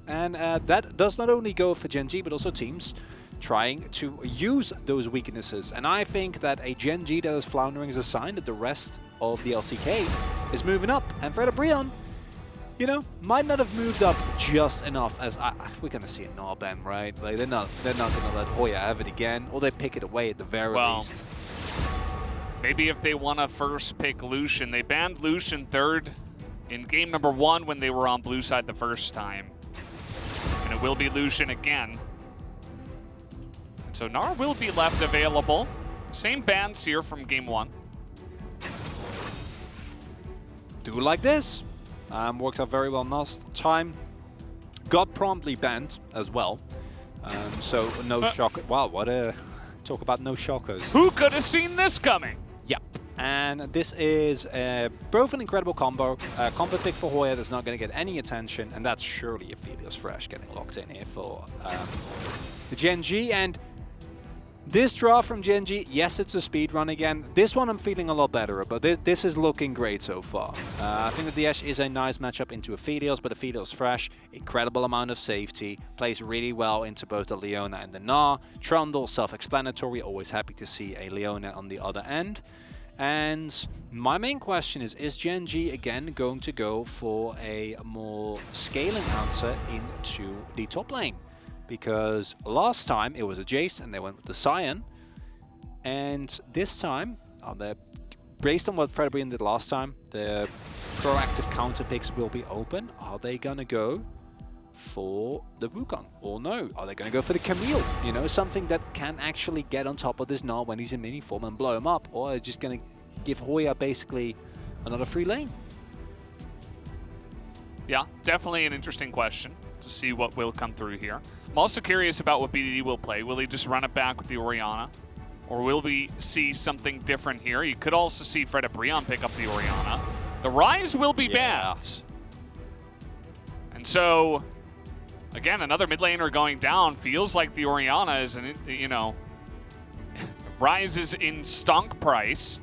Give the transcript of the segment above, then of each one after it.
And that does not only go for GENG, but also teams trying to use those weaknesses. And I think that a GENG that is floundering is a sign that the rest of the LCK is moving up. And Fredabreon, you know, might not have moved up just enough as we're gonna see a gnaw ban, right? Like they're not gonna let Hoya have it again, or they pick it away at the very least. Maybe if they want to first pick Lucian, they banned Lucian third in game number 1 when they were on blue side the first time, and it will be Lucian again. And so Gnar will be left available. Same bans here from game 1. Do like this. Works out very well last time. Got promptly banned as well. So no shock. Wow, what a talk about no shockers. Who could have seen this coming? Yep. And this is both an incredible combo. Combo pick for Hoya that's not going to get any attention, and that's surely Aphelios Fresh getting locked in here for the GENG. And this draw from GENG, yes, it's a speed run again. This one I'm feeling a lot better about. This is looking great so far. I think that the Ashe is a nice matchup into Aphelios, but Aphelios Fresh, incredible amount of safety, plays really well into both the Leona and the Gnar. Trundle, self-explanatory, always happy to see a Leona on the other end. And my main question is GENG again going to go for a more scaling answer into the top lane? Because last time it was a Jace and they went with the Sion, and this time, based on what Fredabreon did last time, the proactive counter picks will be open. Are they gonna go for the Wukong or no? Are they gonna go for the Camille? You know, something that can actually get on top of this Gnar when he's in mini form and blow him up, or are they just gonna give Hoya basically another free lane? Yeah, definitely an interesting question to see what will come through here. I'm also curious about what BDD will play. Will he just run it back with the Orianna? Or will we see something different here? You could also see Fredabreon pick up the Orianna. The Rise will be banned. And so, again, another mid laner going down. Feels like the Orianna is, you know, Rise is in stunk price.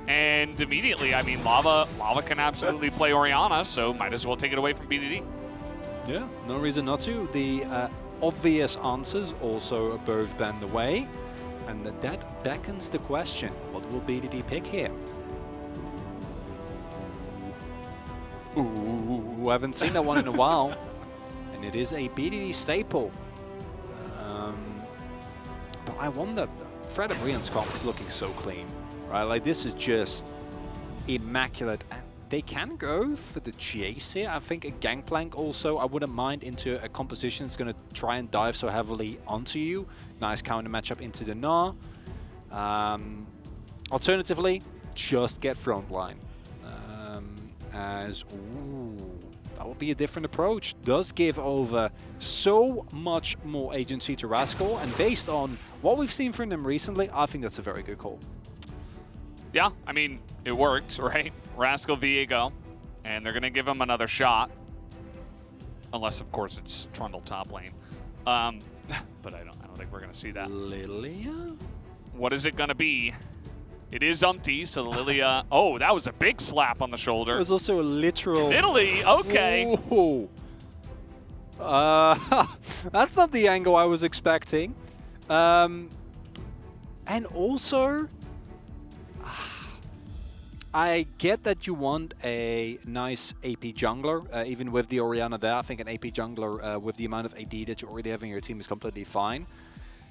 And immediately, I mean, Lava can absolutely play Orianna, so might as well take it away from BDD. Yeah, no reason not to. The obvious answers also both banned away, and that beckons the question: what will BDD pick here? Ooh, I haven't seen that one in a while, and it is a BDD staple. But I wonder, Fredabreon's comp is looking so clean, right? Like this is just immaculate. They can go for the chase here. I think a Gangplank also, I wouldn't mind into a composition that's going to try and dive so heavily onto you. Nice counter matchup into the Gnar. Alternatively, just get frontline. That would be a different approach. Does give over so much more agency to Rascal, and based on what we've seen from them recently, I think that's a very good call. Yeah, I mean, it worked, right? Rascal Viego, and they're going to give him another shot. Unless, of course, it's Trundle top lane. But I don't think we're going to see that. Lilia? What is it going to be? It is Umpty, so the Lilia... Oh, that was a big slap on the shoulder. There's also a literal... Italy, okay. Ooh. That's not the angle I was expecting. And also... I get that you want a nice AP jungler, even with the Orianna there. I think an AP jungler with the amount of AD that you already have in your team is completely fine.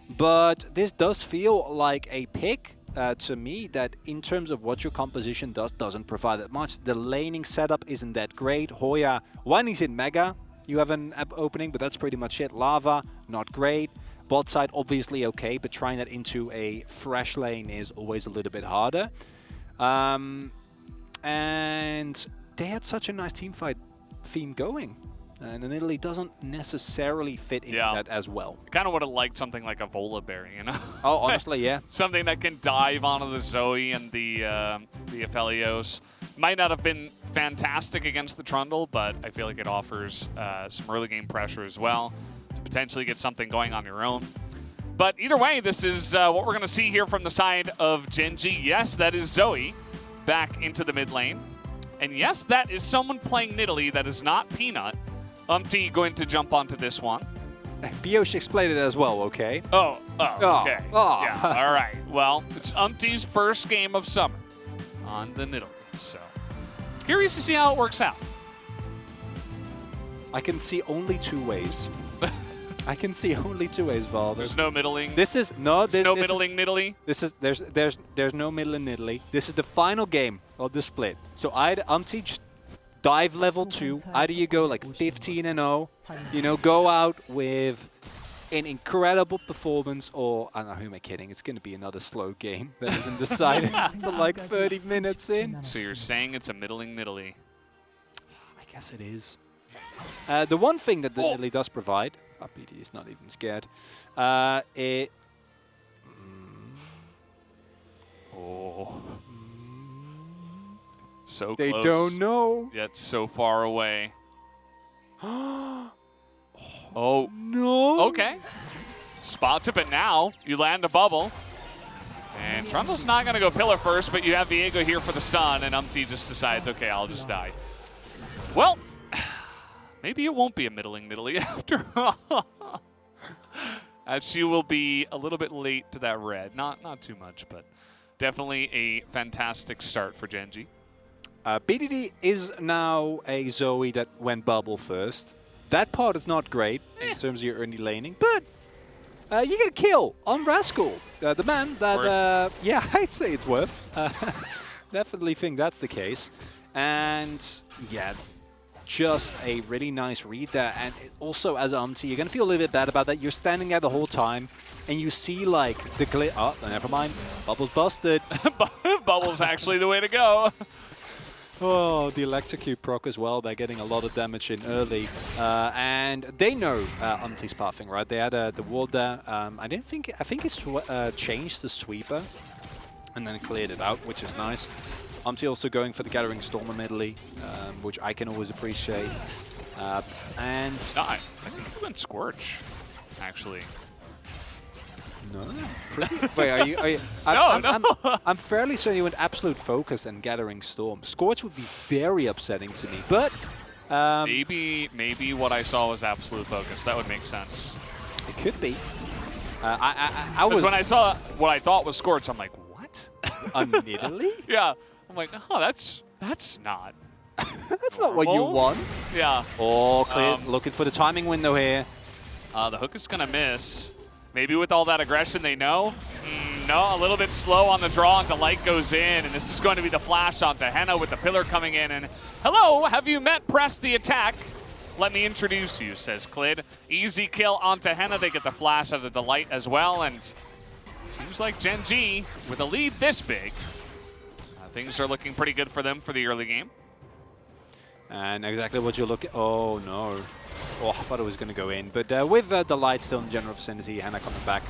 But this does feel like a pick to me that in terms of what your composition doesn't provide that much. The laning setup isn't that great. Hoya, when he's in Mega, you have an opening, but that's pretty much it. Lava, not great. Bot side, obviously okay, but trying that into a fresh lane is always a little bit harder. And they had such a nice teamfight theme going. And then Italy doesn't necessarily fit into that as well. I kind of would have liked something like a Volaberry, you know? Oh, honestly, yeah. Something that can dive onto the Zoe and the Aphelios. Might not have been fantastic against the Trundle, but I feel like it offers some early game pressure as well to potentially get something going on your own. But either way, this is what we're going to see here from the side of GENG. Yes, that is Zoe back into the mid lane. And yes, that is someone playing Nidalee that is not Peanut. Umpty going to jump onto this one. Biosh explained it as well, okay? Oh, okay. Oh. Yeah, all right. Well, it's Umpty's first game of summer on the Nidalee, so curious to see how it works out. I can see only two ways. I can see only two ways, Val. There's no middling. This is no. There's no middling Nidalee. This is there's no middle in Nidalee. This is the final game of the split. So Umpty just dive level 2. Either you go like 15-0, you know, go out with an incredible performance, or I don't know, who am I kidding? It's going to be another slow game that isn't decided until like 30 minutes in. So you're saying it's a middling Nidalee? I guess it is. The one thing that the Nidalee does provide, BD is not even scared. So they close. don't know. Yet so far away. Oh no. Okay. Spots it, but now you land a bubble. And Trundle's not going to go pillar first, but you have Viego here for the stun, and Umpty just decides, okay, I'll just die. Well, maybe it won't be a middling Nidalee after all. As she will be a little bit late to that red. Not too much, but definitely a fantastic start for GENG. BDD is now a Zoe that went bubble first. That part is not great in terms of your early laning, but you get a kill on Rascal, the man that, yeah, I'd say it's worth. Definitely think that's the case. And yeah, just a really nice read there. And also as Umpty, you're going to feel a little bit bad about that. You're standing there the whole time and you see like the glitch. Oh, never mind. Bubble's busted. Bubble's actually the way to go. Oh, the electrocute proc as well. They're getting a lot of damage in early. And they know Umpty's pathing, right? They had the ward there. I think it's changed the sweeper and then cleared it out, which is nice. Umpty also going for the Gathering Storm immediately, which I can always appreciate. And no, I think he went Scorch, actually. No. Wait, are you? I'm fairly certain you went Absolute Focus and Gathering Storm. Scorch would be very upsetting to me, but maybe what I saw was Absolute Focus. That would make sense. It could be. I was when I saw what I thought was Scorch, I'm like, what? Admittedly? Yeah. I'm like, oh, that's not. That's not what you want. Yeah. Oh, clear. Looking for the timing window here. The hook is gonna miss. Maybe with all that aggression, they know. No, a little bit slow on the draw, and the light goes in, and this is going to be the flash onto Henna with the pillar coming in. And hello, have you met Press the Attack? Let me introduce you, says Clid. Easy kill onto Henna. They get the flash out of the light as well, and seems like GENG with a lead this big. Things are looking pretty good for them for the early game. And exactly what you're looking. Oh no. Oh, I thought it was going to go in. But with the light still in the general vicinity, Henna coming back,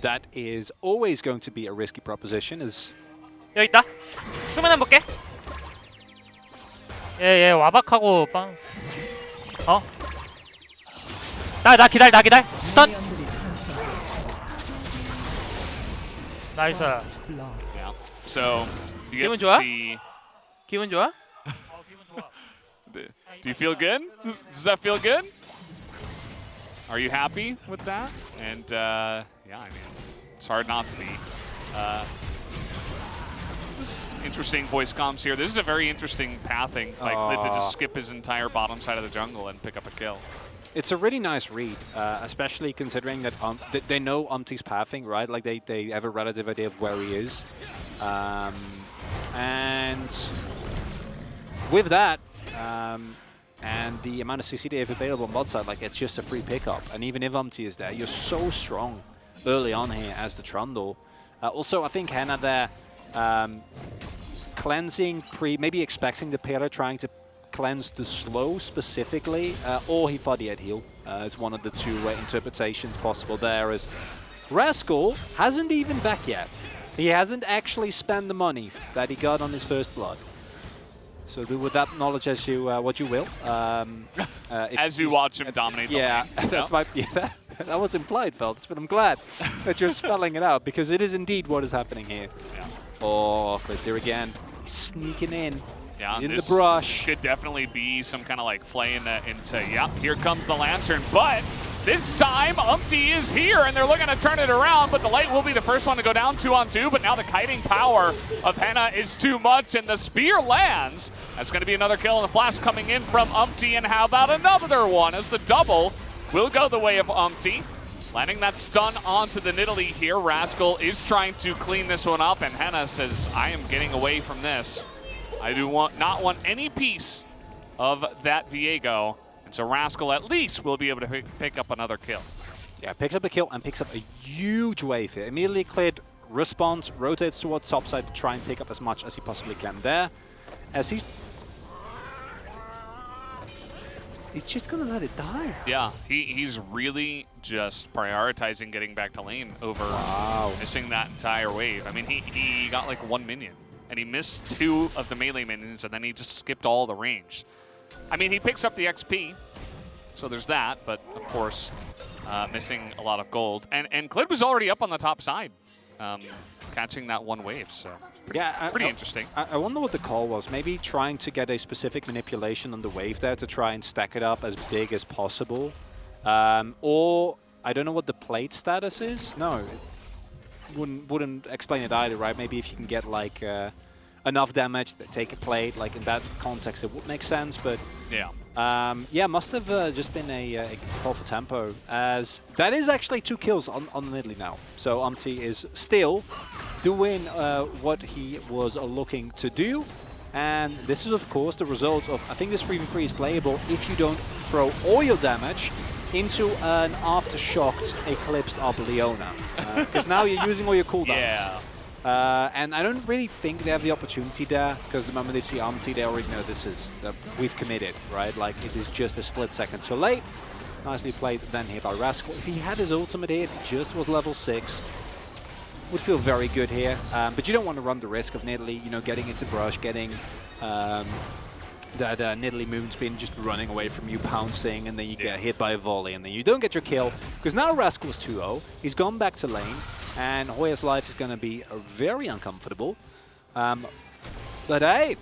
that is always going to be a risky proposition. 여기 있다. 수면 한번 볼게. 얘 와박하고 빵. 나 기다려. 스턴. 나이스. Yeah. So you 기분 get 좋아? to see. 기분 좋아? Do you feel good? Does that feel good? Are you happy with that? And yeah, I mean, it's hard not to be. Interesting voice comms here. This is a very interesting pathing by Clid to just skip his entire bottom side of the jungle and pick up a kill. It's a really nice read, especially considering that they know Umpty's pathing, right? Like they have a relative idea of where he is. And with that, and the amount of CC they have available on bot side, like it's just a free pickup. And even if Umpty is there, you're so strong early on here as the Trundle. Also, I think Henna there, cleansing maybe expecting the pillar, trying to cleanse the slow specifically, or he thought he had heal. It's one of the two interpretations possible there. As Rascal hasn't even back yet. He hasn't actually spent the money that he got on his first blood. So do with that knowledge as you what you will. As you watch him dominate the lane. That was implied, Feltz, but I'm glad that you're spelling it out, because it is indeed what is happening here. Yeah. Oh, Clid here again. Sneaking in. Yeah, He's in the this brush. could definitely be some kind of like play into, yep, here comes the Lantern. But this time, Umpty is here, and they're looking to turn it around, but the Light will be the first one to go down 2-on-2, but now the kiting power of Henna is too much, and the spear lands. That's going to be another kill, and the flash coming in from Umpty, and how about another one as the double will go the way of Umpty. Landing that stun onto the Nidalee here. Rascal is trying to clean this one up, and Henna says, I am getting away from this. I do not want any piece of that Viego. And so Rascal at least will be able to pick up another kill. Yeah, picks up a kill and picks up a huge wave here. Immediately cleared, responds, rotates towards topside to try and pick up as much as he possibly can there. As he's just gonna let it die. Yeah, he's really just prioritizing getting back to lane over missing that entire wave. I mean, he got like 1 minion, and he missed 2 of the melee minions, and then he just skipped all the range. I mean, he picks up the XP, so there's that, but of course, missing a lot of gold. And Clid was already up on the top side, catching that 1 wave, so pretty interesting. I wonder what the call was. Maybe trying to get a specific manipulation on the wave there to try and stack it up as big as possible. Or, I don't know what the plate status is. No, it wouldn't explain it either, right? Maybe if you can get like enough damage to take a plate, like in that context it would make sense, but yeah, must have just been a call for tempo, as that is actually 2 kills on the Nidalee now. So Umpty is still doing what he was looking to do, and this is of course the result of, I think this 3v3 is playable if you don't throw all your damage into an aftershocked eclipsed up Leona, because now you're using all your cooldowns. Yeah. And I don't really think they have the opportunity there, because the moment they see Umpty, they already know this is, we've committed, right? Like, it is just a split second too late. Nicely played then here by Rascal. If he had his ultimate here, if he just was level 6, would feel very good here. But you don't want to run the risk of Nidalee, you know, getting into brush, getting that Nidalee moonspin just running away from you, pouncing, and then you get hit by a volley, and then you don't get your kill, because now Rascal's 2-0. He's gone back to lane, and Hoya's life is going to be very uncomfortable. But hey,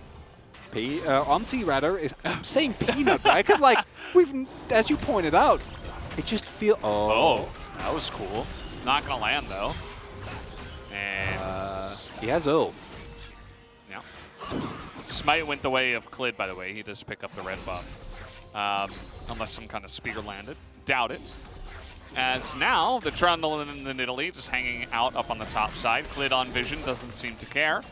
Umpty rather is, I'm saying Peanut, right? Because like as you pointed out, it just feels. Oh, that was cool. Not gonna land though. And he has ult. Yeah. Smite went the way of Clid, by the way. He does pick up the red buff, unless some kind of spear landed. Doubt it. As now, the Trundle and the Nidalee just hanging out up on the top side. Clid on vision, doesn't seem to care.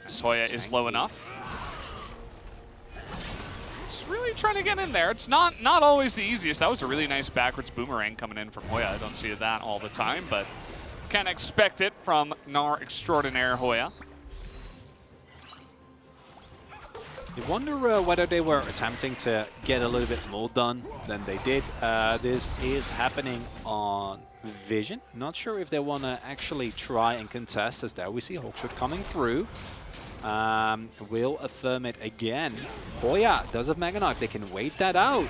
Soya is low enough. Just really trying to get in there. It's not always the easiest. That was a really nice backwards boomerang coming in from Hoya. I don't see that all the time, but can't expect it from Gnar extraordinaire Hoya. I wonder whether they were attempting to get a little bit more done than they did. This is happening on Vision. Not sure if they want to actually try and contest, as there we see Hawkswood coming through. Will affirm it again. Hoya does have Mega Knife. They can wait that out.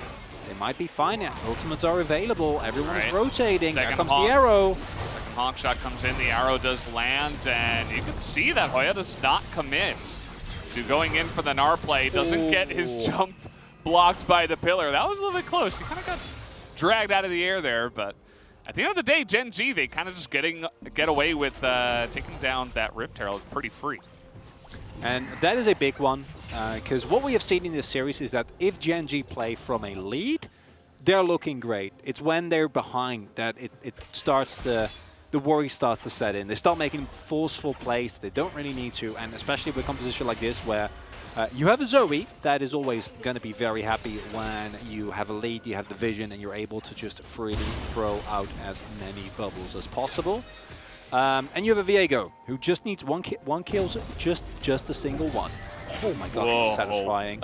They might be fine. Ultimates are available. Everyone is rotating. There comes the arrow. Second honk shot comes in. The arrow does land, and you can see that Hoya does not commit to going in for the Gnar play. Doesn't get his jump blocked by the pillar. That was a little bit close. He kind of got dragged out of the air there, but at the end of the day, GENG, they kind of just get away with taking down that Rift Herald pretty free. And that is a big one, because what we have seen in this series is that if GENG play from a lead, they're looking great. It's when they're behind that it starts the worry starts to set in. They start making forceful plays they don't really need to, and especially with a composition like this where you have a Zoe that is always going to be very happy when you have a lead, you have the vision, and you're able to just freely throw out as many bubbles as possible. And you have a Viego who just needs one kill, just a single one. Oh my god, satisfying.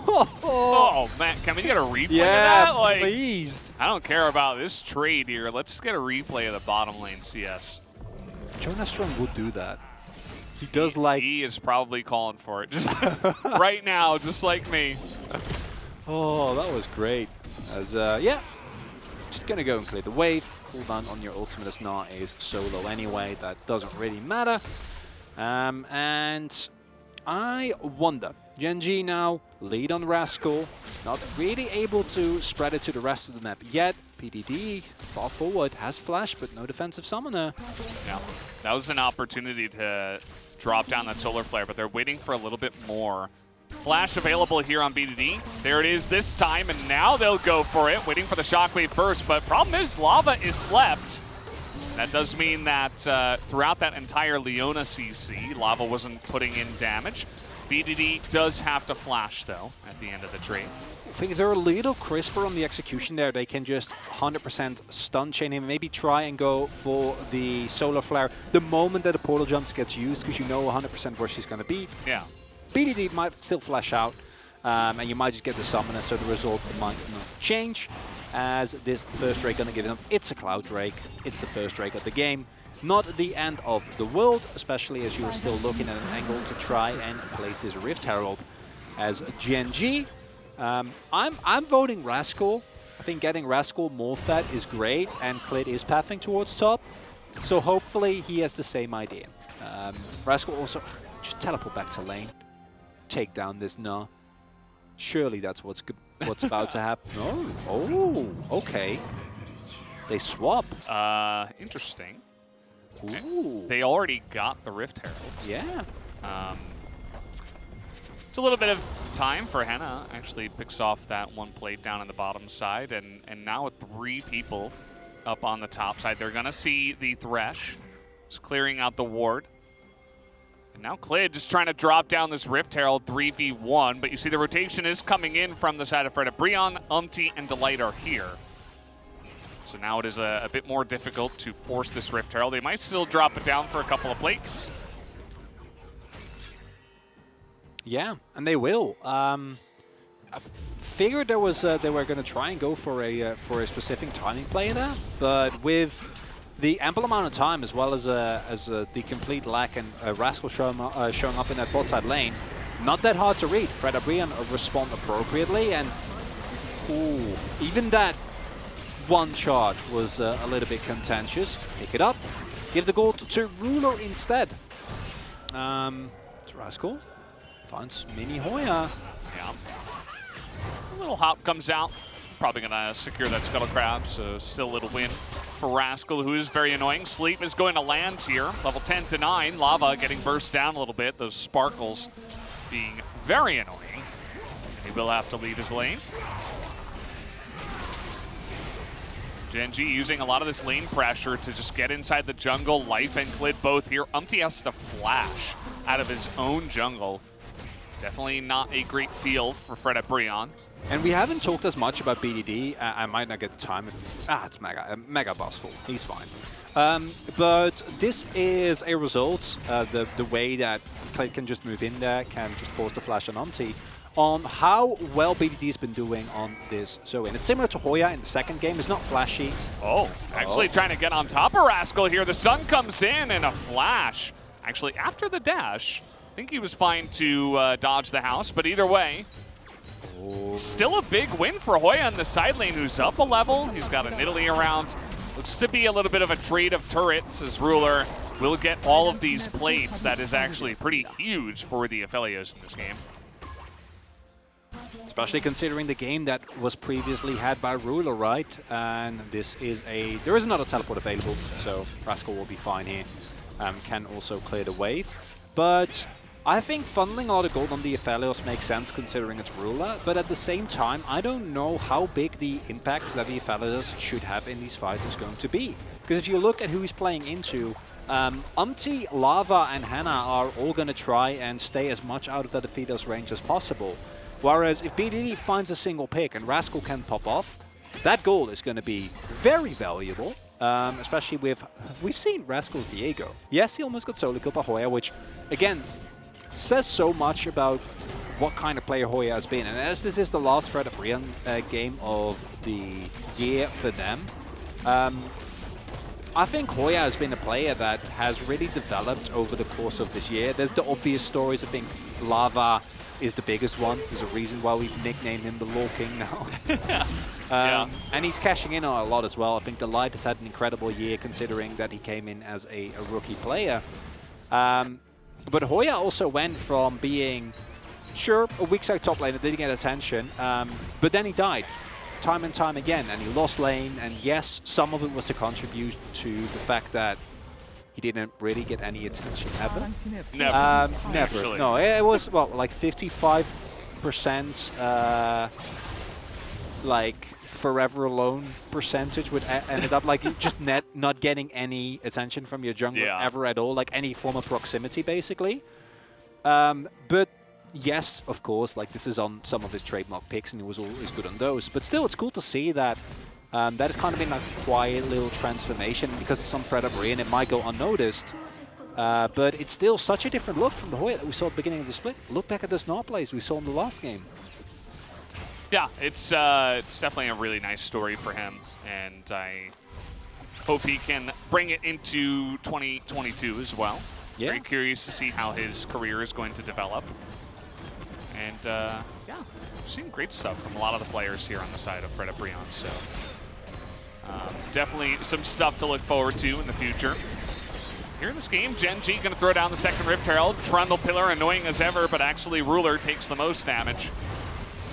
Oh man, can we get a replay of that? Like, please. I don't care about this trade here. Let's get a replay of the bottom lane CS. Jonas Strong would do that. He does like... He is probably calling for it just right now, just like me. Oh, that was great. As yeah, just gonna go and clear the wave. Cooldown on your ultimate as Gnar is so low anyway, that doesn't really matter. And I wonder. GENG now lead on Rascal, not really able to spread it to the rest of the map yet. PDD far forward, has flash but no defensive summoner. Yeah, that was an opportunity to drop down that solar flare, but they're waiting for a little bit more. Flash available here on BDD. There it is this time, and now they'll go for it, waiting for the shockwave first. But problem is, Lava is slept. That does mean that throughout that entire Leona CC, Lava wasn't putting in damage. BDD does have to flash, though, at the end of the trade. I think if they're a little crisper on the execution there, they can just 100% stun chain him, maybe try and go for the solar flare the moment that the portal jumps gets used, because you know 100% where she's going to be. Yeah. BDD might still flash out, and you might just get the summoner, so the result might not change, as this first Drake going to give them. It's a Cloud Drake, it's the first Drake of the game. Not the end of the world, especially as you are still looking at an angle to try and place this Rift Herald as GENG. I'm voting Rascal. I think getting Rascal more fed is great, and Clit is pathing towards top, so hopefully he has the same idea. Rascal also just teleport back to lane. Take down this Nah. Surely that's what's about to happen. Oh, okay. They swap. Interesting. Ooh. They already got the Rift Herald. Yeah. It's a little bit of time for Henna. Actually picks off that one plate down on the bottom side, and now with 3 people up on the top side, they're gonna see the Thresh. Just clearing out the ward. And now Clid just trying to drop down this Rift Herald 3v1, but you see the rotation is coming in from the side of Freda. Brion, and Delight are here. So now it is a bit more difficult to force this Rift Herald. They might still drop it down for a couple of plates. Yeah, and they will. I figured there was they were going to try and go for a specific timing play there, but with the ample amount of time, as well as the complete lack and Rascal showing up in that bot side lane, not that hard to read. Freda Brion respond appropriately, and ooh, even that one charge was a little bit contentious. Pick it up, give the gold to Ruler instead. It's Rascal finds Mini Hoya. Yeah. A little hop comes out. Probably gonna secure that Scuttle Crab, so still a little win for Rascal, who is very annoying. Sleep is going to land here. Level 10 to 9. Lava getting burst down a little bit. Those sparkles being very annoying. He will have to leave his lane. GENG using a lot of this lane pressure to just get inside the jungle. Life and Clid both here. has to flash out of his own jungle. Definitely not a great field for Freda Brion. And we haven't talked as much about BDD. I might not get the time. It's Mega Boss full. He's fine. But this is a result. The way that Clid can just move in there, can just force the flash on on how well BDD's been doing on this Zoe. And it's similar to Hoya in the second game. It's not flashy. Oh, actually trying to get on top of Rascal here. The sun comes in and a flash. Actually, after the dash, I think he was fine to dodge the house, but either way, still a big win for Hoya in the side lane, who's up a level. He's got an Italy around. Looks to be a little bit of a trade of turrets, as Ruler will get all of these plates. That is actually pretty huge for the Aphelios in this game. Especially considering the game that was previously had by Ruler, right? And this is there is another teleport available, so Rascal will be fine here. Can also clear the wave. But I think funneling a lot of gold on the Aphelios makes sense considering it's Ruler, but at the same time, I don't know how big the impact that the Aphelios should have in these fights is going to be. Because if you look at who he's playing into, Lava, and Henna are all going to try and stay as much out of the Aphelios range as possible. Whereas if BDD finds a single pick and Rascal can pop off, that gold is going to be very valuable. Especially we've seen Rascal Viego. Yes, he almost got solo killed by Hoya, which, again, says so much about what kind of player Hoya has been. And as this is the last Freda Brion game of the year for them, I think Hoya has been a player that has really developed over the course of this year. There's the obvious stories. I think Lava is the biggest one. There's a reason why we've nicknamed him the Law King now. Yeah. And he's cashing in on a lot as well. I think Delight has had an incredible year considering that he came in as a rookie player. But Hoya also went from being, sure, a weak side top laner, didn't get attention, but then he died time and time again, and he lost lane, and yes, some of it was to contribute to the fact that he didn't really get any attention ever. Never. Never. Actually. No, it was, well, like 55%, like, forever alone percentage would ended up like just not getting any attention from your jungler ever at all, like any form of proximity basically. But yes, of course, like this is on some of his trademark picks and he was always good on those. But still, it's cool to see that that has kind of been a quiet little transformation because it's on Fred and it might go unnoticed. But it's still such a different look from the Hoya that we saw at the beginning of the split. Look back at the Snarl plays we saw in the last game. Yeah, it's definitely a really nice story for him, and I hope he can bring it into 2022 as well. Yeah. Very curious to see how his career is going to develop. And yeah, we've seen great stuff from a lot of the players here on the side of Fred Brion, so definitely some stuff to look forward to in the future. Here in this game, GENG going to throw down the second Rift Herald. Trundle Pillar annoying as ever, but actually Ruler takes the most damage.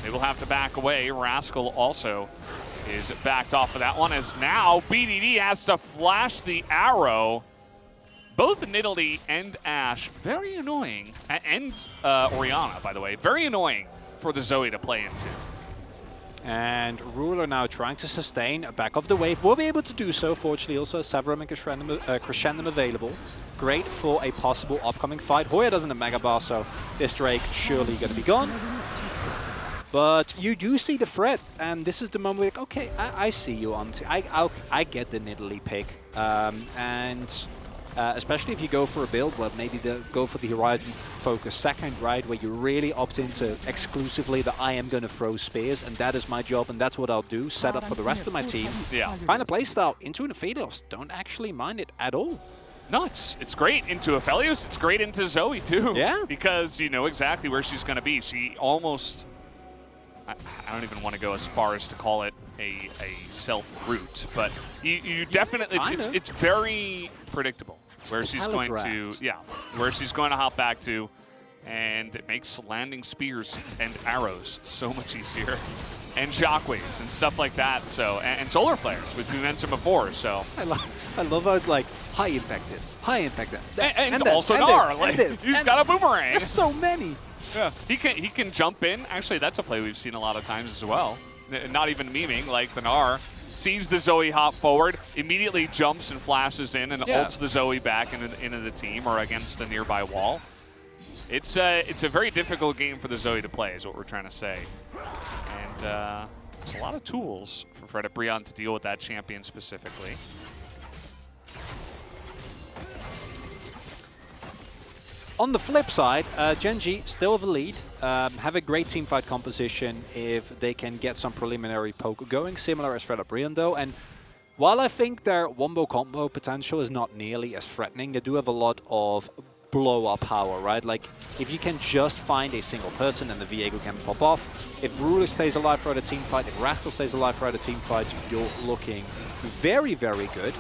They will have to back away. Rascal also is backed off of that one, as now BDD has to flash the arrow. Both Nidalee and Ashe, very annoying. And Orianna, by the way, very annoying for the Zoe to play into. And Ruler now trying to sustain back of the wave. Will be able to do so. Fortunately, also has Severum and Crescendum available. Great for a possible upcoming fight. Hoya doesn't have Mega Bar, so this Drake surely going to be gone. But you do see the threat, and this is the moment where, like, okay, I see you, Auntie. I get the Nidalee pick. Especially if you go for a build, well, maybe go for the Horizons focus second, right? Where you really opt into exclusively the I am going to throw spears, and that is my job, and that's what I'll do. Set up for the rest of my team. Yeah. Kind of playstyle into an Aphelios. Don't actually mind it at all. No, it's great into Aphelios. It's great into Zoe, too. Yeah. Because you know exactly where she's going to be. She almost... I don't even want to go as far as to call it a self-route, but you definitely, it's very predictable where she's going to, where she's going to hop back to, and it makes landing spears and arrows so much easier, and shockwaves and stuff like that. So and solar flares, which we mentioned before. So I love how it's like high impact this, high impact that, and also Gnar, like he's got a boomerang. There's so many. Yeah, he can jump in. Actually, that's a play we've seen a lot of times as well. Not even memeing, like the Gnar sees the Zoe hop forward, immediately jumps and flashes in and ults the Zoe back into the team or against a nearby wall. It's a very difficult game for the Zoe to play, is what we're trying to say. And there's a lot of tools for Fred Brion to deal with that champion specifically. On the flip side, GENG still have a lead, have a great teamfight composition if they can get some preliminary poke going, similar as Fred Brion though. And while I think their wombo combo potential is not nearly as threatening, they do have a lot of blow-up power, right? Like, if you can just find a single person and the Viego can pop off, if Ruler stays alive for the teamfight, if Rascal stays alive for the teamfight, you're looking very, very good.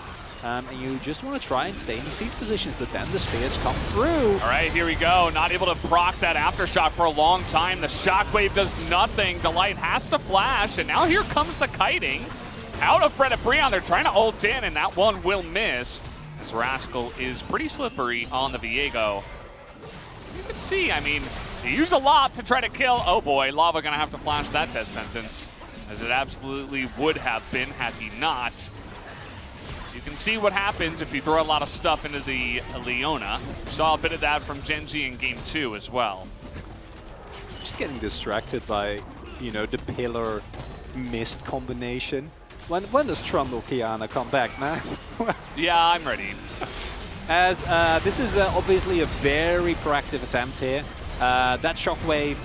And you just want to try and stay in the siege positions, but then the spears come through. All right, here we go. Not able to proc that Aftershock for a long time. The Shockwave does nothing. Delight has to flash, and now here comes the kiting. Out of Fred Brion, they're trying to ult in, and that one will miss, as Rascal is pretty slippery on the Viego. You can see, I mean, they use a lot to try to kill. Oh boy, Lava gonna have to flash that death sentence, as it absolutely would have been had he not. You can see what happens if you throw a lot of stuff into the Leona. We saw a bit of that from GENG in Game 2 as well. Just getting distracted by, you know, the pillar mist combination. When does Trundle Kiana come back, man? Yeah, I'm ready. As this is obviously a very proactive attempt here. That shockwave,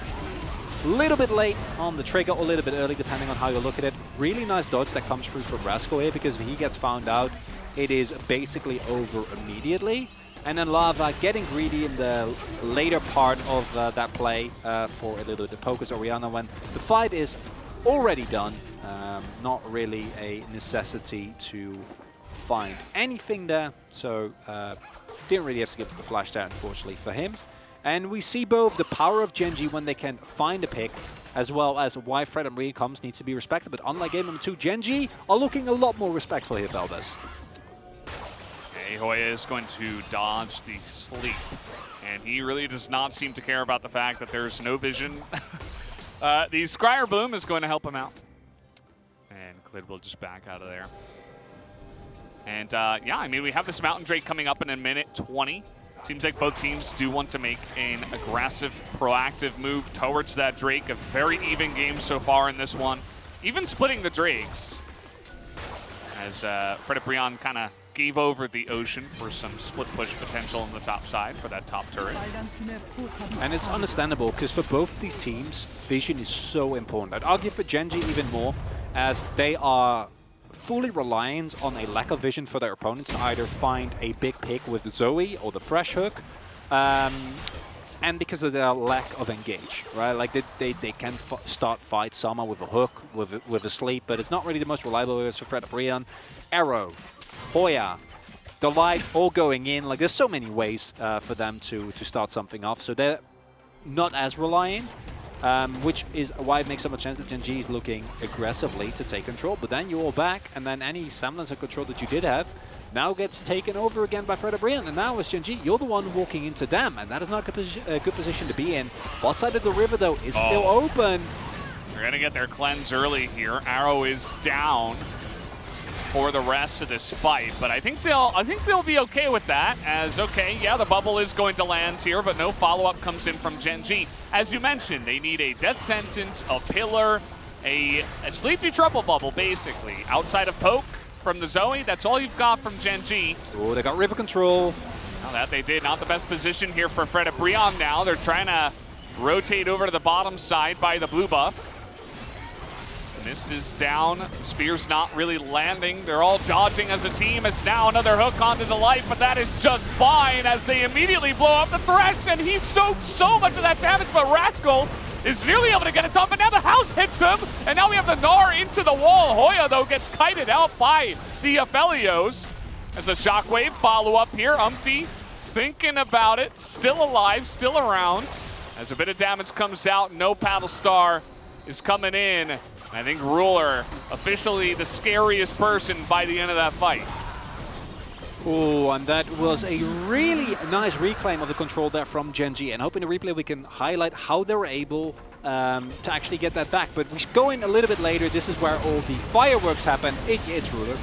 a little bit late on the trigger or a little bit early, depending on how you look at it. Really nice dodge that comes through from Rascal here, because if he gets found out, it is basically over immediately. And then Lava getting greedy in the later part of that play for a little bit of focus Orianna when the fight is already done. Not really a necessity to find anything there, so didn't really have to give the flash there, unfortunately, for him. And we see both the power of GENG when they can find a pick, as well as why Fred and Recoms needs to be respected. But unlike game number 2, GENG are looking a lot more respectful here, Valdez. Okay, Hoya is going to dodge the sleep, and he really does not seem to care about the fact that there's no vision. The Scryer Bloom is going to help him out. And Clid will just back out of there. And yeah, I mean, we have this Mountain Drake coming up in a minute 20. Seems like both teams do want to make an aggressive, proactive move towards that Drake. A very even game so far in this one. Even splitting the Drakes. As Fred Brion kind of gave over the Ocean for some split push potential on the top side for that top turret. And it's understandable, because for both of these teams, vision is so important. I'd argue for GENG even more, as they are fully reliant on a lack of vision for their opponents to either find a big pick with the Zoe or the Fresh Hook, and because of their lack of engage, right? Like they can start fight Sama with a hook, with a sleep, but it's not really the most reliable way for Fred Brion. Arrow, Hoya, the light, all going in. Like there's so many ways for them to start something off, so they're not as reliant. Which is why it makes so much sense that GENG is looking aggressively to take control. But then you're all back, and then any semblance of control that you did have now gets taken over again by Fred Brion. And now as GENG, you're the one walking into them, and that is not a good position to be in. Bot side of the river, though, is still open. They're going to get their cleanse early here. Arrow is down for the rest of this fight, but I think they'll be okay with that. As okay, yeah, the bubble is going to land here, but no follow-up comes in from GENG. As you mentioned, they need a death sentence, a pillar, a sleepy trouble bubble, basically. Outside of poke from the Zoe, that's all you've got from GENG. Oh, they got river control. Now that they did, not the best position here for Fred Brion now. They're trying to rotate over to the bottom side by the blue buff. Mist is down. Spear's not really landing. They're all dodging as a team. It's now another hook onto the light, but that is just fine as they immediately blow up the Thresh, and he soaked so much of that damage, but Rascal is nearly able to get it off, and now the house hits him, and now we have the Gnar into the wall. Hoya, though, gets kited out by the Aphelios. As a shockwave follow-up here, Umpty thinking about it, still alive, still around. As a bit of damage comes out, no Paddle Star is coming in. I think Ruler, officially the scariest person by the end of that fight. Oh, and that was a really nice reclaim of the control there from GENG. And hoping the replay we can highlight how they were able to actually get that back. But we should go in a little bit later. This is where all the fireworks happen. It's Ruler.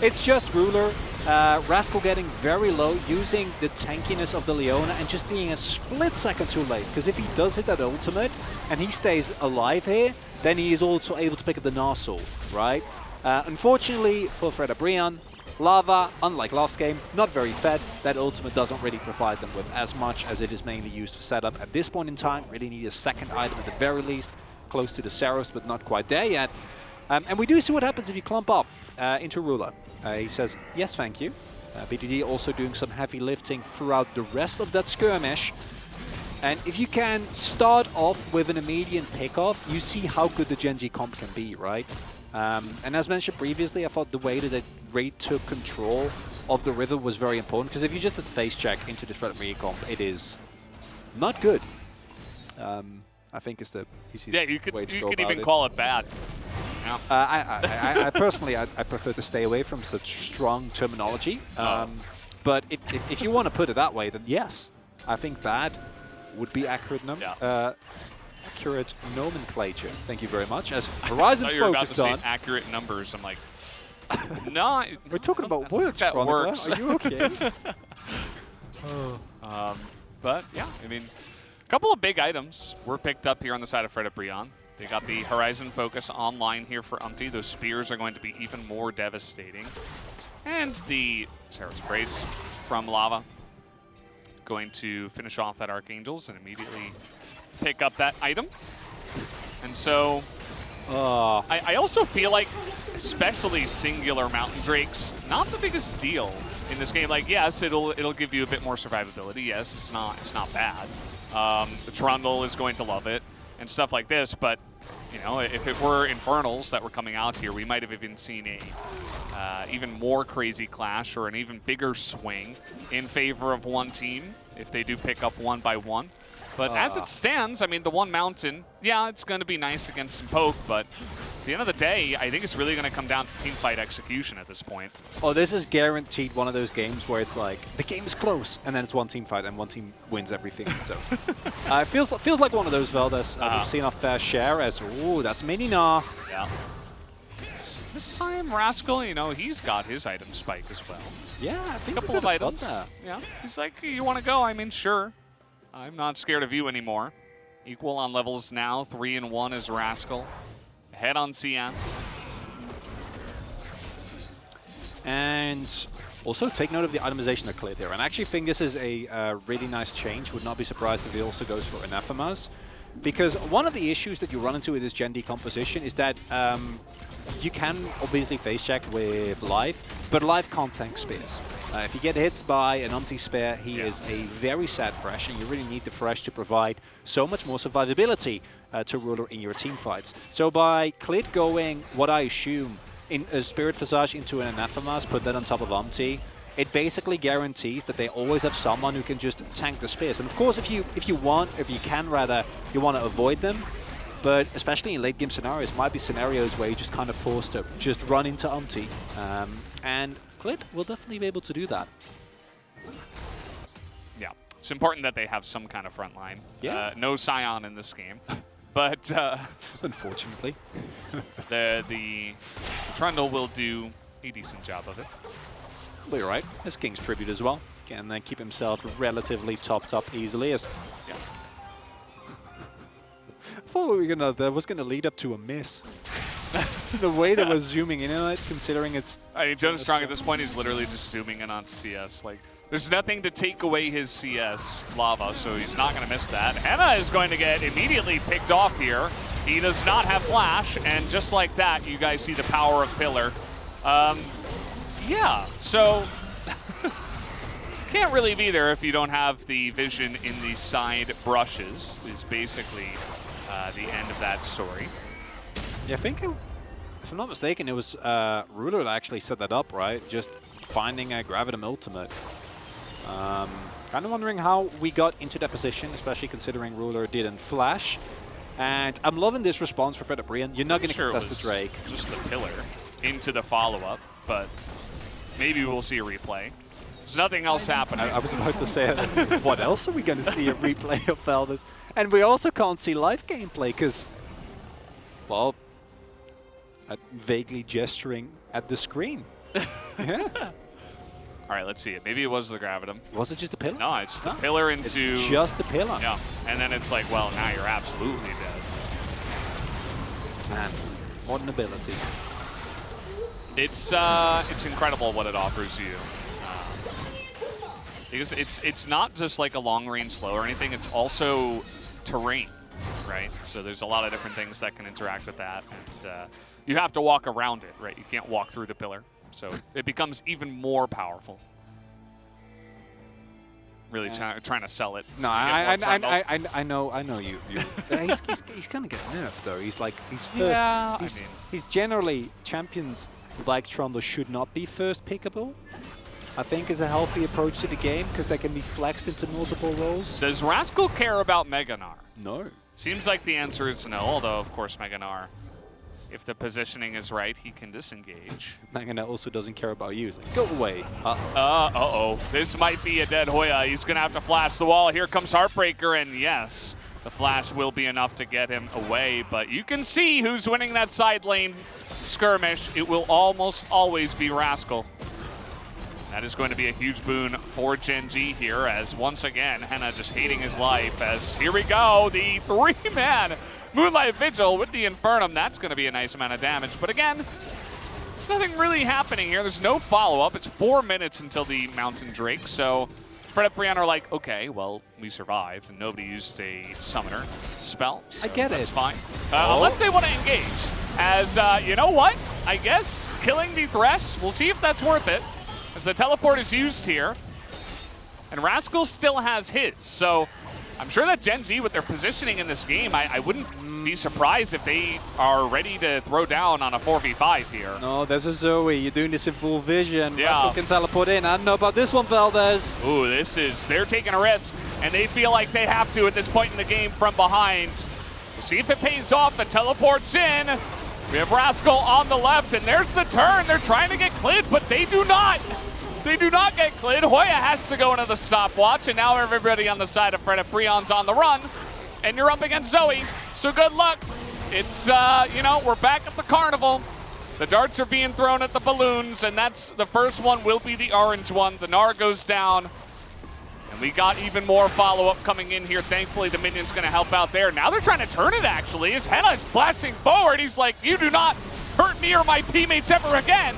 It's just Ruler. Rascal getting very low, using the tankiness of the Leona and just being a split second too late. Because if he does hit that ultimate and he stays alive here, then he is also able to pick up the Narsil, right? Unfortunately for Fred Brion, Lava, unlike last game, not very fed. That ultimate doesn't really provide them with as much, as it is mainly used for setup. At this point in time, really need a second item at the very least, close to the Saros, but not quite there yet. And we do see what happens if you clump up into Ruler. He says, yes, thank you. BDD also doing some heavy lifting throughout the rest of that skirmish. And if you can start off with an immediate pickoff, you see how good the GENG comp can be, right? And as mentioned previously, I thought the way that Raid took control of the river was very important, because if you just did face check into the Fred comp, it is not good. I think it's the easiest way to go about it. You could even call it bad. Yeah. I personally, I prefer to stay away from such strong terminology. But if you want to put it that way, then yes, I think bad would be accurate accurate nomenclature. Thank you very much. As Horizon you were about to focused say accurate numbers. I'm like, no. We're talking about words, that works. Are you okay? But yeah, I mean, a couple of big items were picked up here on the side of Fred Brion. They got the Horizon Focus online here for Umpty. Those spears are going to be even more devastating. And the Sarah's Brace from Lava going to finish off that Archangels and immediately pick up that item. And so I also feel like, especially singular Mountain Drakes, not the biggest deal in this game. Like, yes, it'll give you a bit more survivability. Yes, it's not bad. The Trundle is going to love it and stuff like this, but You know, if it were Infernals that were coming out here, we might have even seen a even more crazy clash or an even bigger swing in favor of one team if they do pick up one by one. But as it stands, I mean, the one mountain, yeah, it's going to be nice against some poke, but at the end of the day, I think it's really going to come down to team fight execution at this point. Oh, this is guaranteed one of those games where it's like, the game is close, and then it's one team fight, and one team wins everything. So it feels like one of those Veldas. We've seen our fair share as, ooh, that's mini Nah. Yeah. This time, Rascal, you know, he's got his item spike as well. Yeah, I think a couple of items. Yeah, he's like, you want to go? I mean, sure. I'm not scared of you anymore. Equal on levels now. 3-1 is Rascal. Ahead on CS. And also take note of the itemization of Clit here. And I actually think this is a really nice change. Would not be surprised if he also goes for Anathemas. Because one of the issues that you run into with this Gen D composition is that you can obviously face check with Life, but Life can't tank spears. If you get hit by an Umpty spear, he is a very sad Thresh, and you really need the Thresh to provide so much more survivability to Ruler in your team fights. So by Clit going, what I assume, in a Spirit Visage into an Anathemas, put that on top of Umpty, it basically guarantees that they always have someone who can just tank the spears. And of course, if you want to avoid them. But especially in late game scenarios, might be scenarios where you're just kind of forced to just run into Umpty. And Clit will definitely be able to do that. Yeah, it's important that they have some kind of front line. Yeah. No Scion in this game. But unfortunately, the Trundle will do a decent job of it. Well, you're right. As King's Tribute as well. Can then keep himself relatively topped up easily. As yeah. I thought that was gonna lead up to a miss. The way that was zooming in on it, considering it's... I mean, Jonas Strong at this point is literally just zooming in on CS. Like, there's nothing to take away his CS lava, so he's not going to miss that. Henna is going to get immediately picked off here. He does not have flash, and just like that, you guys see the power of Pillar. Yeah, so... can't really be there if you don't have the vision in the side brushes, is basically the end of that story. Yeah, I think, if I'm not mistaken, it was Ruler that actually set that up, right? Just finding a Gravitum ultimate. Kind of wondering how we got into that position, especially considering Ruler didn't flash. And I'm loving this response for Frederibrian. You're not going to contest the Drake. Just the Pillar into the follow-up, but maybe we'll see a replay. There's nothing else happening. I was about to say, what else are we going to see a replay of Veldas? And we also can't see live gameplay because, well, vaguely gesturing at the screen. Yeah. All right, let's see it. Maybe it was the Gravitum. Was it just the Pillar? No, it's the Pillar into... It's just the Pillar. Yeah, and then it's like, well, now you're absolutely dead. Man, modern ability. It's incredible what it offers you. Because it's not just like a long-range slow or anything, it's also terrain, right? So there's a lot of different things that can interact with that, and you have to walk around it, right? You can't walk through the Pillar. So it becomes even more powerful. Really trying to sell it. No, I know you. He's gonna get nerfed though. He's first. Yeah, he's generally champions like Trundle should not be first pickable. I think is a healthy approach to the game because they can be flexed into multiple roles. Does Rascal care about Meganar? No. Seems like the answer is no, although of course Meganar, if the positioning is right, he can disengage. Meganar also doesn't care about you. He's like, go away. Uh-oh. This might be a dead Hoya. He's going to have to flash the wall. Here comes Heartbreaker, and yes, the flash will be enough to get him away. But you can see who's winning that side lane skirmish. It will almost always be Rascal. That is going to be a huge boon for Gen G here, as once again, Henna just hating his life, as here we go, the 3-man Moonlight Vigil with the Infernum. That's going to be a nice amount of damage, but again, there's nothing really happening here. There's no follow-up. It's 4 minutes until the Mountain Drake, so Fred and Brianna are like, okay, well, we survived, and nobody used a Summoner spell, so I get it. That's fine. Unless they want to engage, as, you know what? I guess killing the Thresh, we'll see if that's worth it. As the teleport is used here, and Rascal still has his, so I'm sure that GENG, with their positioning in this game, I wouldn't be surprised if they are ready to throw down on a 4v5 here. No, there's a Zoe. You're doing this in full vision. Yeah. Rascal can teleport in. I don't know about this one, Valdez. Ooh, they're taking a risk, and they feel like they have to at this point in the game from behind. We'll see if it pays off. The teleport's in. We have Rascal on the left, and there's the turn. They're trying to get Clid, but they do not. They do not get Clid. Hoya has to go into the stopwatch, and now everybody on the side of Fred Breon's on the run, and you're up against Zoe. So good luck. It's, you know, we're back at the carnival. The darts are being thrown at the balloons, and that's the first one will be the orange one. The Gnar goes down, and we got even more follow-up coming in here. Thankfully, the minion's going to help out there. Now they're trying to turn it, actually. His Henna is flashing forward. He's like, you do not hurt me or my teammates ever again.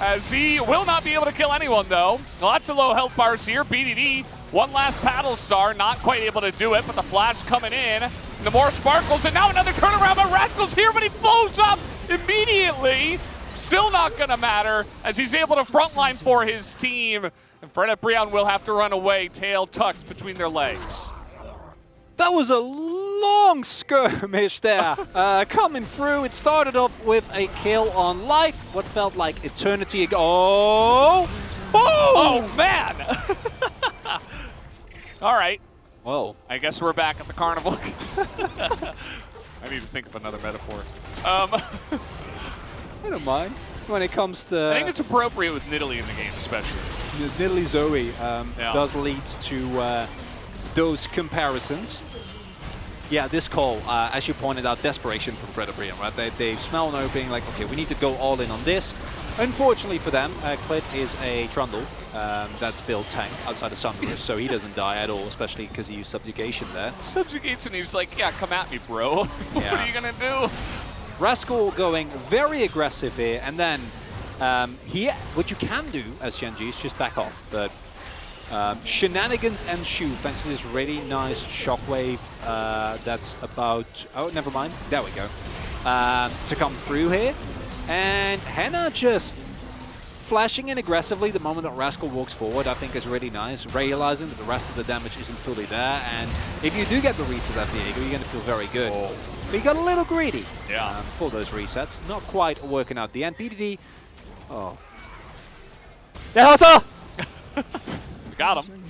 As he will not be able to kill anyone, though. Lots of low health bars here. BDD, one last paddle star, not quite able to do it, but the flash coming in. The more sparkles, and now another turnaround, but Rascal's here, but he blows up immediately. Still not gonna matter, as he's able to frontline for his team. And Fred Breon will have to run away, tail tucked between their legs. That was a long skirmish there. Coming through, it started off with a kill on life. What felt like eternity ago. Oh man! All right. Whoa. I guess we're back at the carnival. I need to think of another metaphor. I don't mind when it comes to... I think it's appropriate with Nidalee in the game, especially. Nidalee Zoe Yeah. does lead to those comparisons. Yeah, this call, as you pointed out, desperation from Fred Breon, right? They smell an opening, like, okay, we need to go all in on this. Unfortunately for them, Clid is a Trundle that's built tank outside of Sunburst, so he doesn't die at all, especially because he used Subjugation there. Subjugates, and he's like, yeah, come at me, bro. What Yeah. are you gonna do? Rascal going very aggressive here, and then what you can do as GENG is just back off, but shenanigans ensue thanks to this really nice shockwave that's about, oh, never mind, there we go, to come through here. And Henna just flashing in aggressively the moment that Rascal walks forward, I think is really nice, realizing that the rest of the damage isn't fully there, and if you do get the reset at Diego, you're going to feel very good. Oh. But you got a little greedy Yeah. for those resets. Not quite working out the end. BDD, oh. 야 왔어! We got him.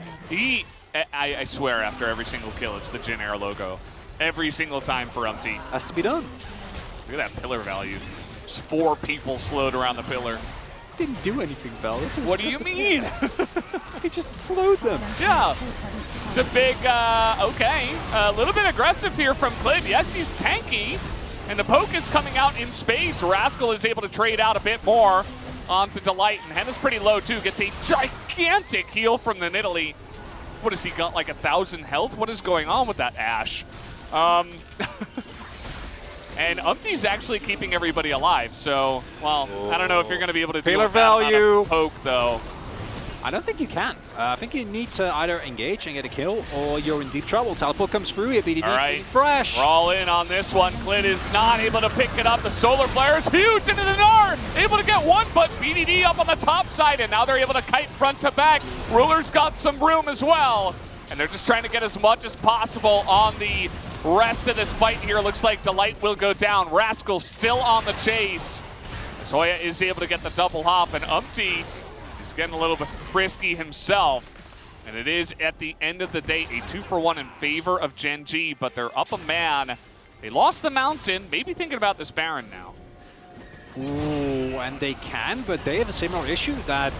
I swear, after every single kill, it's the Jin Air logo. Every single time for Umpty. Has to be done. Look at that pillar value. Just 4 people slowed around the pillar. Didn't do anything, Bell. What do you mean? He just slowed them. Yeah. It's a big, okay. A little bit aggressive here from Clid. Yes, he's tanky. And the poke is coming out in spades. Rascal is able to trade out a bit more onto Delight. And Henna's pretty low, too. Gets a gigantic heal from the Nidalee. What has he got, like 1,000 health? What is going on with that Ashe? And Umpty's actually keeping everybody alive, so, well, I don't know if you're going to be able to deal with that amount of poke, though. I don't think you can. I think you need to either engage and get a kill, or you're in deep trouble. Teleport comes through here, BDD. All right. Fresh. We're all in on this one. Clid is not able to pick it up. The solar flare is huge into the Gnar. Able to get one, but BDD up on the top side, and now they're able to kite front to back. Ruler's got some room as well. And they're just trying to get as much as possible on the rest of this fight here. Looks like Delight will go down. Rascal still on the chase. Zoya is able to get the double hop, and Umpty is getting a little bit frisky himself. And it is, at the end of the day, a 2-for-1 in favor of GENG, but they're up a man. They lost the mountain. Maybe thinking about this Baron now. Ooh, and they can, but they have a similar issue that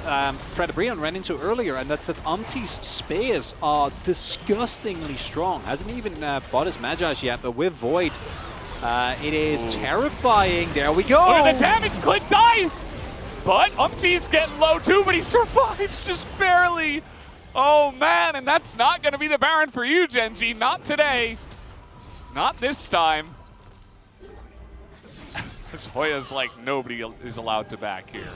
Fred Breon ran into earlier, and that's that Umpty's spears are disgustingly strong. Hasn't even bought his Magi's yet, but with Void, it is terrifying. There we go! Look at the damage! Clid dies! But Umpty's getting low too, but he survives just barely. Oh man, and that's not going to be the Baron for you, GENG. Not today. Not this time. This Hoya's like, nobody is allowed to back here.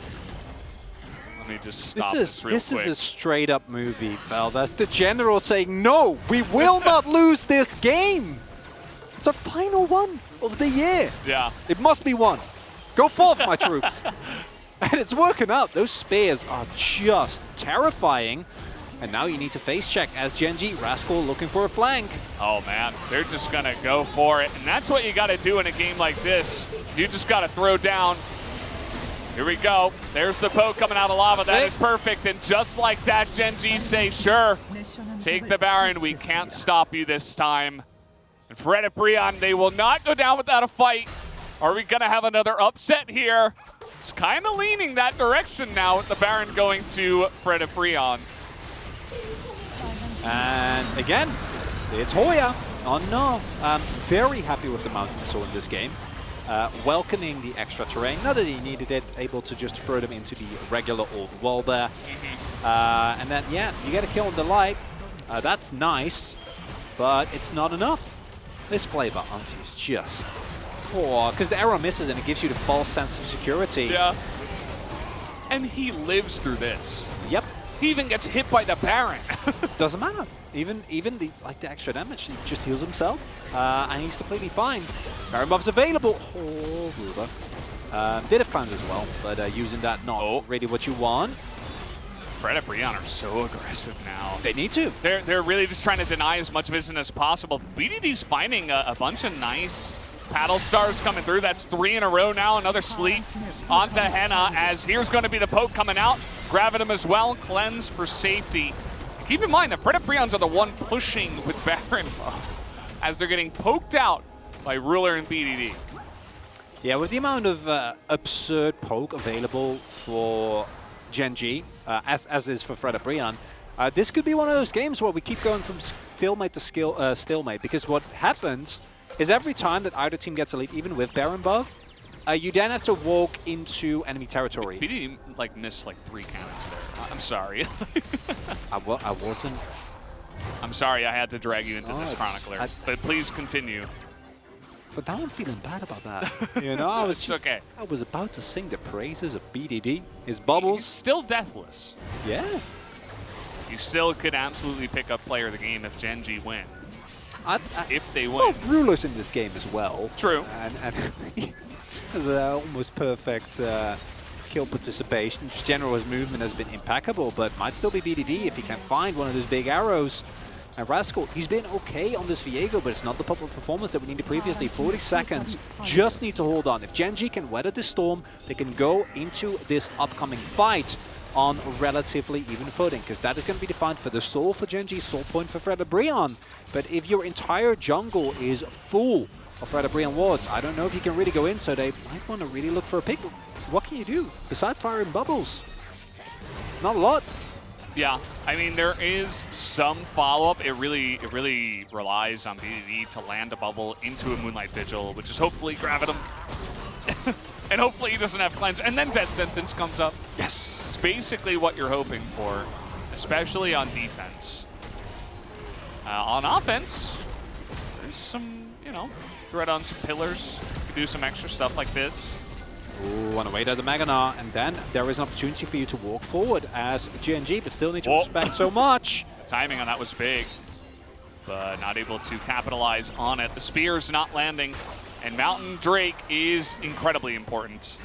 Let me just stop this real quick. This is a straight up movie, Val. That's the general saying, no, we will not lose this game. It's a final one of the year. Yeah. It must be one. Go forth, my troops. And it's working out. Those spears are just terrifying. And now you need to face check as GENG, Rascal looking for a flank. Oh man, they're just gonna go for it. And that's what you gotta do in a game like this. You just gotta throw down. Here we go. There's the poke coming out of lava. That is perfect. And just like that, GENG say, sure, take the Baron. We can't stop you this time. And Fred and Brion, they will not go down without a fight. Are we gonna have another upset here? It's kind of leaning that direction now with the Baron going to Fred and Brion. And again, it's Hoya. Oh no. Very happy with the mountain I saw in this game. Welcoming the extra terrain. Not that he needed it, able to just throw them into the regular old wall there. And then, yeah, you get a kill on the light. That's nice, but it's not enough. This play by Auntie is just poor, because the arrow misses and it gives you the false sense of security. Yeah. And he lives through this. Yep. He even gets hit by the Baron. Doesn't matter. Even the extra damage, he just heals himself, and he's completely fine. Baron buff's available. Oh, Ruler. Bit of cleanse as well, but using that not really what you want. Fred and Brion are so aggressive now. They need to. They're really just trying to deny as much vision as possible. BDD's finding a bunch of nice paddle stars coming through. That's 3 in a row now. Another sleep onto Henna, as here's going to be the poke coming out. Grabbing him as well. Cleanse for safety. Keep in mind that Fred and Brions are the one pushing with Baron as they're getting poked out by Ruler and BDD. Yeah, with the amount of absurd poke available for GENG, as is for Fred and Brion, this could be one of those games where we keep going from stalemate to stalemate, because what happens is every time that either team gets a lead, even with Baron buff, you then have to walk into enemy territory. BDD missed 3 cannons there. I'm sorry. I wasn't. I'm sorry I had to drag you into this, Chronicler. But please continue. But now I'm feeling bad about that. You know, I was just, okay. I was about to sing the praises of BDD. His bubbles. He's still deathless. Yeah. You still could absolutely pick up player of the game if GENG win. If they win. Well, Ruler's in this game as well. True. And has almost perfect kill participation. General's movement has been impeccable, but might still be BDD if he can find one of those big arrows. And Rascal, he's been okay on this Viego, but it's not the proper performance that we needed previously. 40 seconds, just need to hold on. If GENG can weather this storm, they can go into this upcoming fight on relatively even footing, because that is going to be defined for the soul for GENG, soul point for Fred and Brion. But if your entire jungle is full of Fred and Brion wards, I don't know if you can really go in, so they might want to really look for a pick. What can you do besides firing bubbles? Not a lot. Yeah, I mean, there is some follow-up. It really relies on BDD to land a bubble into a Moonlight Vigil, which is hopefully grabbing him. And hopefully he doesn't have cleanse. And then Death Sentence comes up. Yes. It's basically what you're hoping for, especially on defense. On offense, there's some, thread on some pillars. You can do some extra stuff like this. Ooh, on the way to the Magana, and then there is an opportunity for you to walk forward as GENG, but still need to respect so much. Timing on that was big, but not able to capitalize on it. The spear's not landing, and Mountain Drake is incredibly important.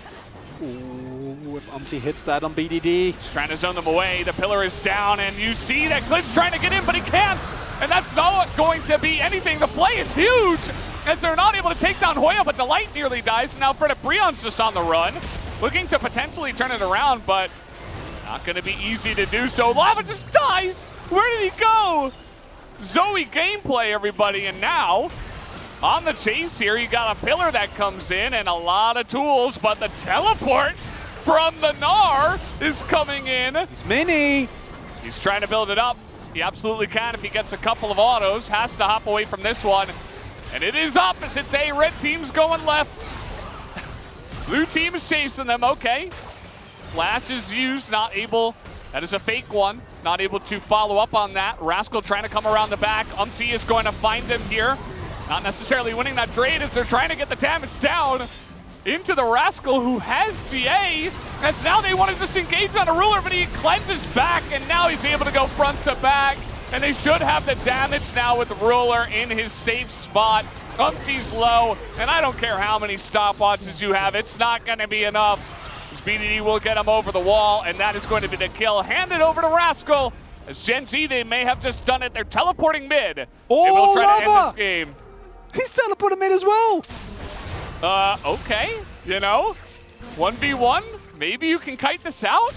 Ooh, if Umti hits that on BDD. He's trying to zone them away. The pillar is down, and you see that Clint's trying to get in, but he can't. And that's not going to be anything. The play is huge, as they're not able to take down Hoya, but Delight nearly dies. And now Fred and Brion's just on the run, looking to potentially turn it around, but not going to be easy to do so. Lava just dies. Where did he go? Zoe gameplay, everybody, and now on the chase here, you got a pillar that comes in and a lot of tools, but the teleport from the Gnar is coming in. He's mini. He's trying to build it up. He absolutely can if he gets a couple of autos. Has to hop away from this one. And it is opposite day. Red team's going left. Blue team is chasing them. Okay. Flash is used, not able. That is a fake one. Not able to follow up on that. Rascal trying to come around the back. Umti is going to find him here. Not necessarily winning that trade as they're trying to get the damage down into the Rascal, who has GA. As now they want to just engage on a Ruler, but he cleanses back, and now he's able to go front to back. And they should have the damage now with Ruler in his safe spot. Umti's low, and I don't care how many stopwatches you have, it's not going to be enough. As BDD will get him over the wall, and that is going to be the kill. Handed over to Rascal. As GENG, they may have just done it. They're teleporting mid. Oh, they will try to end Lava! this game. He's teleporting mid as well. Okay. You know, 1v1. Maybe you can kite this out.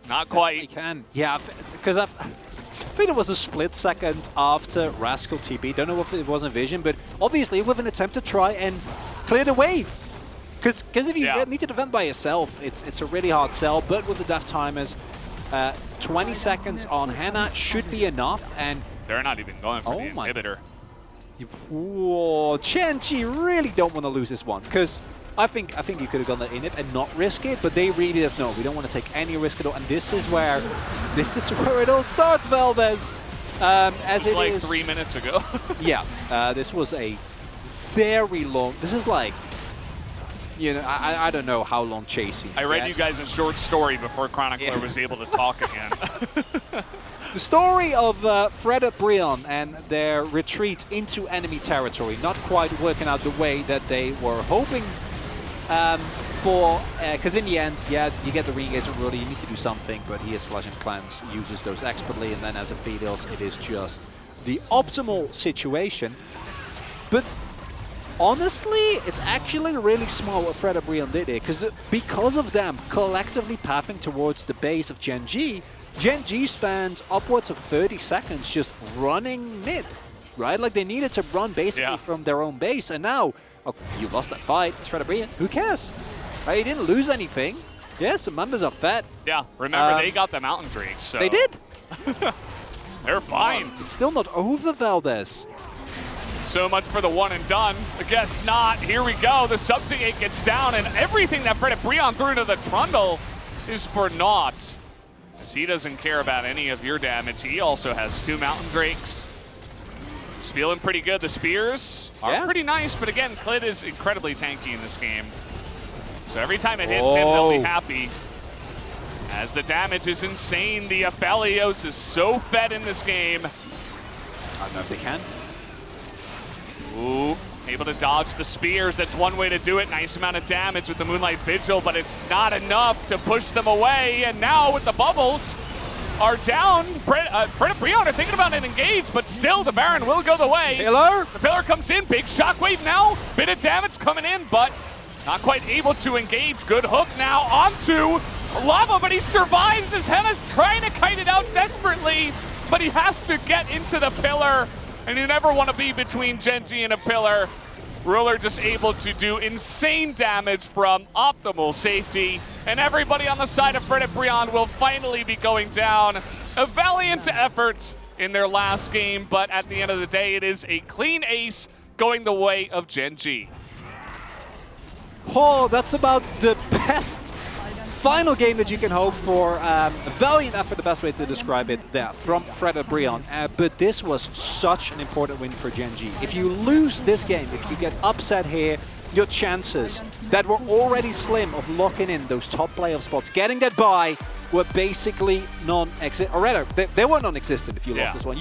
Not quite. We can. Yeah, because I think it was a split second after Rascal TP. Don't know if it was in vision, but obviously with an attempt to try and clear the wave. Because if you need to defend by yourself, it's a really hard sell. But with the death timers, 20 seconds on Hannah should be enough. And they're not even going for the inhibitor. Whoa, GENG really don't want to lose this one, because I think you could have gone that in it and not risk it, but they really just know we don't want to take any risk at all. And this is where it all starts, Valdez. As it like is 3 minutes ago. Yeah, this was a very long. This is like, you know, I don't know how long chasing. I read you guys a short story before Chronicler was able to talk again. The story of Fred at Brion and their retreat into enemy territory not quite working out the way that they were hoping for, because in the end, yeah, you get the re-engagement early, you need to do something, but he is Flash and Cleanse, uses those expertly, and then as a Fidels, it is just the optimal situation. But honestly, it's actually really smart what Fred and Brion did here, because of them collectively pathing towards the base of GENG, GENG spent upwards of 30 seconds just running mid, right? Like they needed to run basically from their own base, and now, you lost that fight, it's Fred and Brion, who cares? Right, you didn't lose anything. Yes, the members are fed. Yeah, remember they got the Mountain Drakes, so. They did. They're fine. It's still not over, Valdez. So much for the one and done. I guess not. Here we go. The Subjugate gets down, and everything that Fred and Brion threw into the Trundle is for naught. As he doesn't care about any of your damage. He also has 2 Mountain Drakes. He's feeling pretty good. The spears are pretty nice, but again, Clit is incredibly tanky in this game. So every time it hits him, they'll be happy. As the damage is insane, the Aphelios is so fed in this game. I don't know if they can. Ooh, able to dodge the spears. That's one way to do it. Nice amount of damage with the Moonlight Vigil, but it's not enough to push them away. And now with the bubbles are down, Fred and Brion are thinking about an engage, but still the Baron will go the way. Pillar? The Pillar comes in, big shockwave now. Bit of damage coming in, but not quite able to engage. Good hook now onto Lava, but he survives as Henna's trying to kite it out desperately, but he has to get into the Pillar. And you never want to be between GENG and a Pillar. Ruler just able to do insane damage from optimal safety. And everybody on the side of Fred and Brion will finally be going down. A valiant effort in their last game, but at the end of the day, it is a clean ace going the way of GENG. Oh, that's about the best final game that you can hope for. A valiant effort, the best way to describe it there, from Fred and Brion. But this was such an important win for GENG. If you lose this game, if you get upset here, your chances that were already slim of locking in those top playoff spots, getting that bye, were basically non-existent. Or rather, they were non-existent if you lost this one.